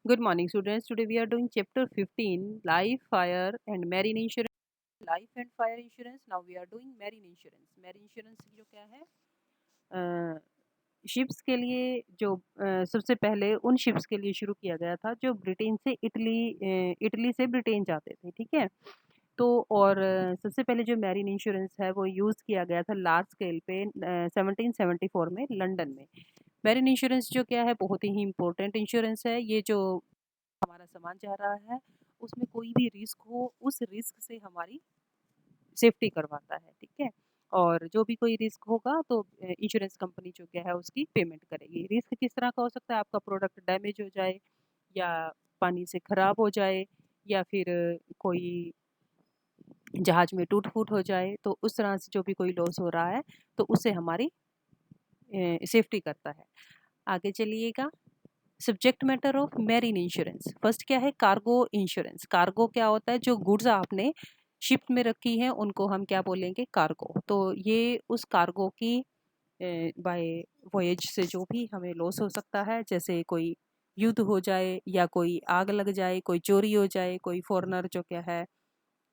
Good morning, students. Today we are doing chapter 15, Life, Fire, and Marine Insurance. Life and Fire Insurance. Now we are doing Marine Insurance. Marine Insurance जो क्या है ships के लिए जो सबसे पहले उन शिप्स के लिए शुरू किया गया था जो ब्रिटेन से इटली से ब्रिटेन जाते थे, ठीक है। तो और सबसे पहले जो मैरीन इंश्योरेंस है वो यूज़ किया गया था लार्ज स्केल पे 1774 में लंदन में। मैरीन इंश्योरेंस जो क्या है बहुत ही इम्पोर्टेंट इंश्योरेंस है। ये जो हमारा सामान जा रहा है उसमें कोई भी रिस्क हो उस रिस्क से हमारी सेफ्टी करवाता है, ठीक है। और जो भी कोई रिस्क होगा तो इंश्योरेंस कंपनी जो क्या है उसकी पेमेंट करेगी। रिस्क किस तरह का हो सकता है, आपका प्रोडक्ट डैमेज हो जाए या पानी से खराब हो जाए या फिर कोई जहाज में टूट फूट हो जाए, तो उस तरह से जो भी कोई लॉस हो रहा है तो उससे हमारी सेफ्टी करता है। आगे चलिएगा। Subject matter of marine insurance. First क्या है, कार्गो इंश्योरेंस। कार्गो क्या होता है, जो गुड्स आपने शिप में रखी है उनको हम क्या बोलेंगे, कार्गो। तो ये उस कार्गो की बाय वॉयज से जो भी हमें लॉस हो सकता है, जैसे कोई युद्ध हो जाए या कोई आग लग जाए, कोई चोरी हो जाए, कोई फॉरेनर जो क्या है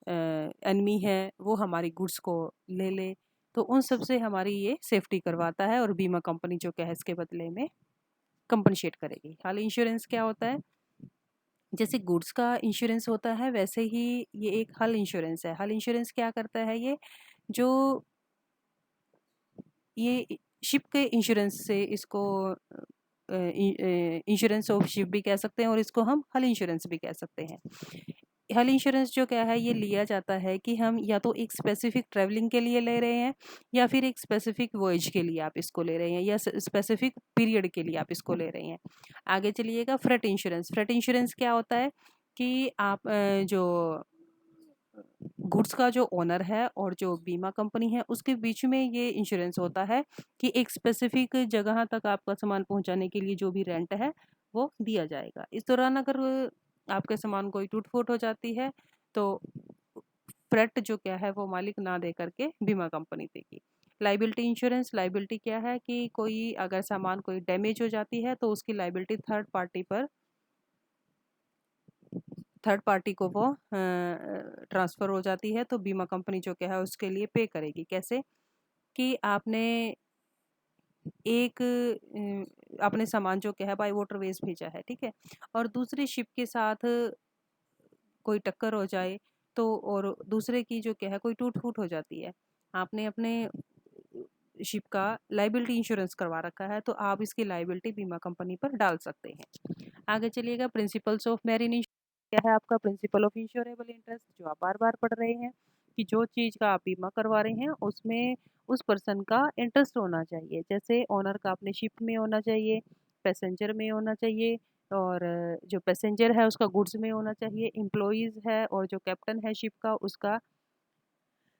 एनमी है वो हमारी गुड्स को ले ले, तो उन सब से हमारी ये सेफ्टी करवाता है और बीमा कंपनी जो क्या है इसके बदले में कंपनशेट करेगी। हाल इंश्योरेंस क्या होता है, जैसे गुड्स का इंश्योरेंस होता है वैसे ही ये एक हल इंश्योरेंस है। हल इंश्योरेंस क्या करता है, जो ये शिप के इंश्योरेंस से इसको इंश्योरेंस ऑफ शिप भी कह सकते हैं और इसको हम हल इंश्योरेंस भी कह सकते हैं। हल इंश्योरेंस जो क्या है ये लिया जाता है कि हम या तो एक स्पेसिफिक ट्रैवलिंग के लिए ले रहे हैं या फिर एक स्पेसिफिक वॉयज के लिए आप इसको ले रहे हैं या स्पेसिफिक पीरियड के लिए आप इसको ले रहे हैं। आगे चलिएगा। Freight insurance. फ्रेट इंश्योरेंस क्या होता है कि आप जो गुड्स का जो ओनर है और जो बीमा कंपनी है उसके बीच में ये इंश्योरेंस होता है कि एक स्पेसिफिक जगह तक आपका सामान पहुंचाने के लिए जो भी रेंट है वो दिया जाएगा। इस दौरान अगर आपके सामान कोई टूट फूट हो जाती है तो फ्रेट जो क्या है वो मालिक ना दे करके बीमा कंपनी देगी। Liability insurance. लाइबिलिटी क्या है कि कोई अगर सामान कोई डैमेज हो जाती है तो उसकी लाइबिलिटी थर्ड पार्टी को वो ट्रांसफ़र हो जाती है, तो बीमा कंपनी जो क्या है उसके लिए पे करेगी। कैसे कि एक आपने सामान जो क्या है बाय वाटरवेज भेजा है, ठीक है, और दूसरी शिप के साथ कोई टक्कर हो जाए तो और दूसरे की जो क्या है कोई टूट फूट हो जाती है, आपने अपने शिप का लाइबिलिटी इंश्योरेंस करवा रखा है तो आप इसकी लाइबिलिटी बीमा कंपनी पर डाल सकते हैं। आगे चलिएगा। प्रिंसिपल्स ऑफ मैरीन इंश्योरेंस क्या है आपका, प्रिंसिपल ऑफ इंश्योरेबल इंटरेस्ट, जो आप बार बार पढ़ रहे हैं कि जो चीज़ का आप बीमा करवा रहे हैं उसमें उस पर्सन का इंटरेस्ट होना चाहिए। जैसे ओनर का अपने शिप में होना चाहिए, पैसेंजर में होना चाहिए, और जो पैसेंजर है उसका गुड्स में होना चाहिए, एम्प्लॉयज़ है और जो कैप्टन है शिप का उसका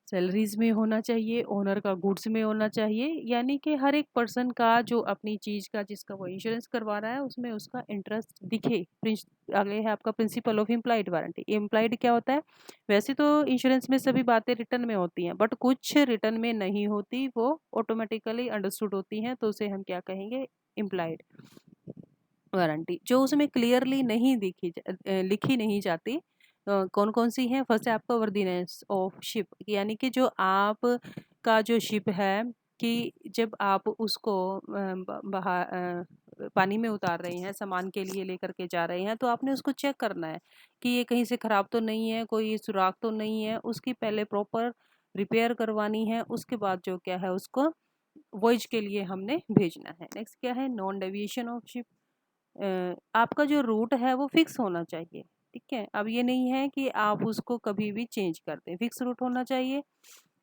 सैलरीज में होना चाहिए, ओनर का गुड्स में होना चाहिए। यानी कि हर एक पर्सन का जो अपनी चीज़ का जिसका वो इंश्योरेंस करवा रहा है उसमें उसका इंटरेस्ट दिखे। आगे है आपका principle of implied warranty. Implied क्या होता है, वैसे तो इंश्योरेंस में सभी बातें रिटर्न में होती हैं बट कुछ रिटर्न में नहीं होती, वो ऑटोमेटिकली अंडरस्टूड होती हैं, तो उसे हम क्या कहेंगे, इम्प्लाइड वारंटी। जो उसमें क्लियरली नहीं लिखी नहीं जाती। कौन कौन सी है, फर्स्ट है आपका वर्दीनेस ऑफ शिप, यानी कि जो आप का जो शिप है कि जब आप उसको पानी में उतार रहे हैं सामान के लिए लेकर के जा रहे हैं तो आपने उसको चेक करना है कि ये कहीं से ख़राब तो नहीं है, कोई सुराख तो नहीं है, उसकी पहले प्रॉपर रिपेयर करवानी है, उसके बाद जो क्या है उसको वॉयज के लिए हमने भेजना है। नेक्स्ट क्या है, नॉन डेविएशन ऑफ शिप। आपका जो रूट है वो फिक्स होना चाहिए, ठीक है। अब ये नहीं है कि आप उसको कभी भी चेंज कर दें, फिक्स रूट होना चाहिए।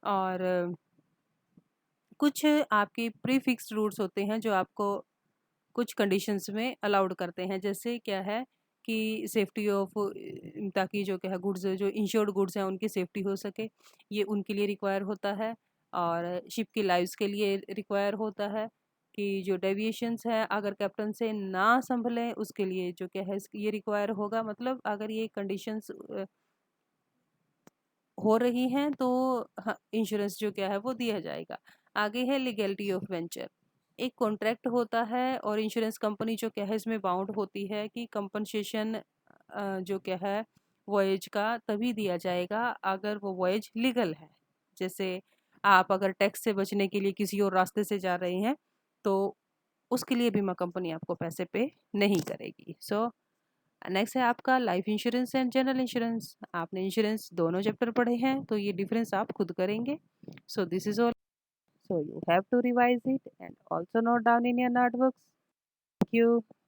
और कुछ आपके प्री फिक्स्ड रूट्स होते हैं जो आपको कुछ कंडीशंस में अलाउड करते हैं, जैसे क्या है कि सेफ्टी ऑफ, ताकि जो क्या है गुड्स जो इंश्योर्ड गुड्स हैं उनकी सेफ्टी हो सके, ये उनके लिए रिक्वायर होता है। और शिप की लाइव्स के लिए रिक्वायर होता है कि जो डेविएशंस हैं अगर कैप्टन से ना संभलें उसके लिए जो क्या है ये रिक्वायर होगा। मतलब अगर ये कंडीशंस हो रही हैं तो हाँ, इंश्योरेंस जो क्या है वो दिया जाएगा। आगे है लीगैलिटी ऑफ वेंचर। एक कॉन्ट्रैक्ट होता है और इंश्योरेंस कंपनी जो क्या है इसमें बाउंड होती है कि कंपनसेशन जो क्या है वॉयज का तभी दिया जाएगा अगर वो वॉयज लीगल है। जैसे आप अगर टैक्स से बचने के लिए किसी और रास्ते से जा रहे हैं तो उसके लिए बीमा कंपनी आपको पैसे पे नहीं करेगी। सो नेक्स्ट है आपका life insurance and general insurance. आपने इंश्योरेंस दोनों चैप्टर पढ़े हैं तो ये डिफरेंस आप खुद करेंगे। So this is all. So you have to revise it and also note down in your notebooks. Thank you.